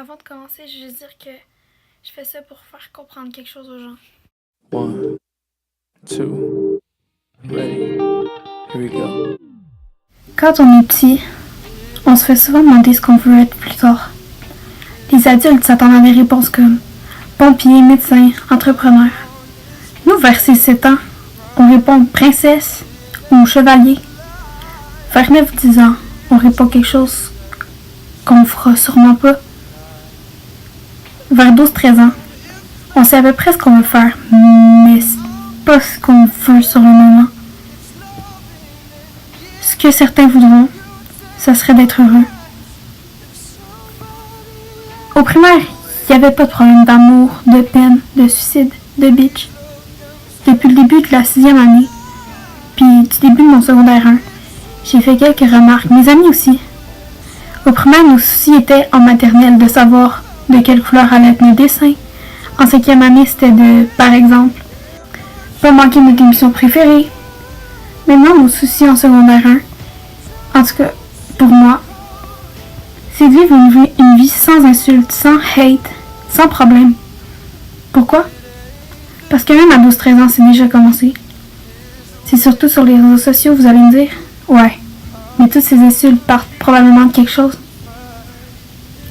Avant de commencer, je veux dire que je fais ça pour faire comprendre quelque chose aux gens. 1, 2, ready, here we go. Quand on est petit, on se fait souvent demander ce qu'on veut être plus tard. Les adultes s'attendent à des réponses comme pompier, médecin, entrepreneur. Nous, vers 6-7 ans, on répond princesse ou chevalier. Vers 9-10 ans, on répond quelque chose qu'on fera sûrement pas. Vers 12-13 ans, on sait à peu près ce qu'on veut faire, mais c'est pas ce qu'on veut sur le moment. Ce que certains voudront, ce serait d'être heureux. Au primaire, il n'y avait pas de problème d'amour, de peine, de suicide, de bitch. Depuis le début de la 6e année, puis du début de mon secondaire 1, j'ai fait quelques remarques, mes amis aussi. Au primaire, nos soucis étaient en maternelle de savoir de quelle couleur allait être nos dessins. En 5e année, c'était de, par exemple, pas manquer notre émission préférée. Maintenant, nos soucis en secondaire 1, en tout cas, pour moi, c'est de vivre une vie sans insultes, sans hate, sans problème. Pourquoi? Parce que même à 12-13 ans, c'est déjà commencé. C'est surtout sur les réseaux sociaux, vous allez me dire. Ouais, mais toutes ces insultes partent probablement de quelque chose.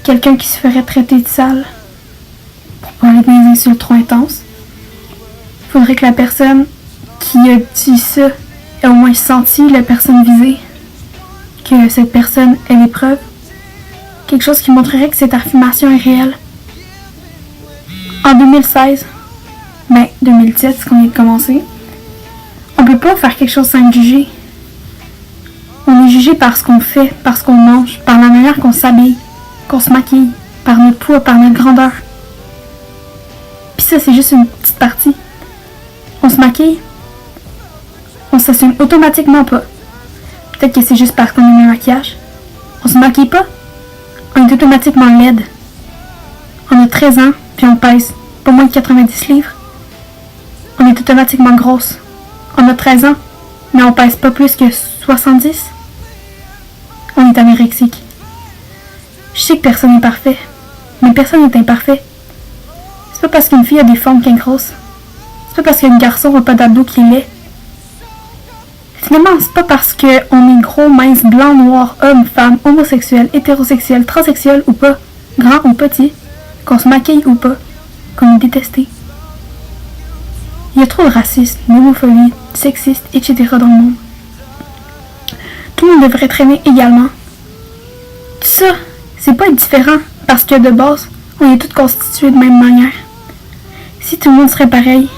Quelqu'un qui se ferait traiter de sale. Pour parler des insultes trop intenses. Il faudrait que la personne qui a dit ça ait au moins senti la personne visée. Que cette personne ait des preuves. Quelque chose qui montrerait que cette affirmation est réelle. En 2016, 2017, c'est qu'on vient de commencer, on peut pas faire quelque chose sans être jugé. On est jugé par ce qu'on fait, par ce qu'on mange, par la manière qu'on s'habille, qu'on se maquille, par notre poids, par notre grandeur. Puis ça, c'est juste une petite partie. On se maquille, on s'assume automatiquement pas. Peut-être que c'est juste parce qu'on aime le maquillage. On se maquille pas, on est automatiquement laide. On a 13 ans, puis on pèse pas moins de 90 livres. On est automatiquement grosse. On a 13 ans, mais on pèse pas plus que 70. On est anorexique. Je sais que personne n'est parfait, mais personne n'est imparfait. C'est pas parce qu'une fille a des formes qu'elle est grosse. C'est pas parce qu'un garçon n'a pas d'abdos qu'il est laid. Finalement, c'est pas parce qu'on est gros, mince, blanc, noir, homme, femme, homosexuel, hétérosexuel, transsexuel ou pas, grand ou petit, qu'on se maquille ou pas, qu'on est détesté. Il y a trop de racisme, d'homophobie, de sexisme, etc. dans le monde. Tout le monde devrait être aimé également. Tout ça, c'est pas être différent parce que de base, on est tous constitués de même manière. Si tout le monde serait pareil,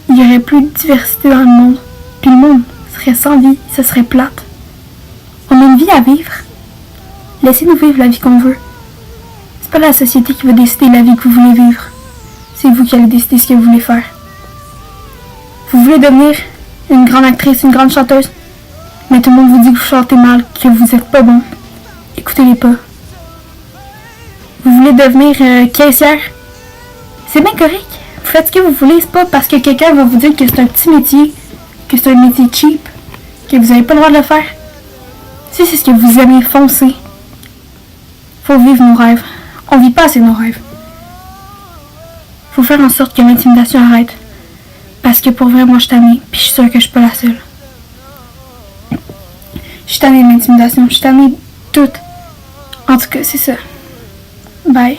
il y aurait plus de diversité dans le monde. Puis le monde serait sans vie, ce serait plate. On a une vie à vivre. Laissez-nous vivre la vie qu'on veut. C'est pas la société qui va décider la vie que vous voulez vivre. C'est vous qui allez décider ce que vous voulez faire. Vous voulez devenir une grande actrice, une grande chanteuse, mais tout le monde vous dit que vous chantez mal, que vous n'êtes pas bon. Écoutez-les pas. Vous voulez devenir caissière? C'est bien correct. Vous faites ce que vous voulez, c'est pas parce que quelqu'un va vous dire que c'est un petit métier, que c'est un métier cheap, que vous n'avez pas le droit de le faire. Si c'est ce que vous aimez, foncez. Faut vivre nos rêves. On vit pas assez nos rêves. Faut faire en sorte que l'intimidation arrête. Parce que pour vrai, moi je suis tannée, puis je suis sûre que je suis pas la seule. Je suis tannée de l'intimidation, je suis tannée de tout. En tout cas, c'est ça. Bye.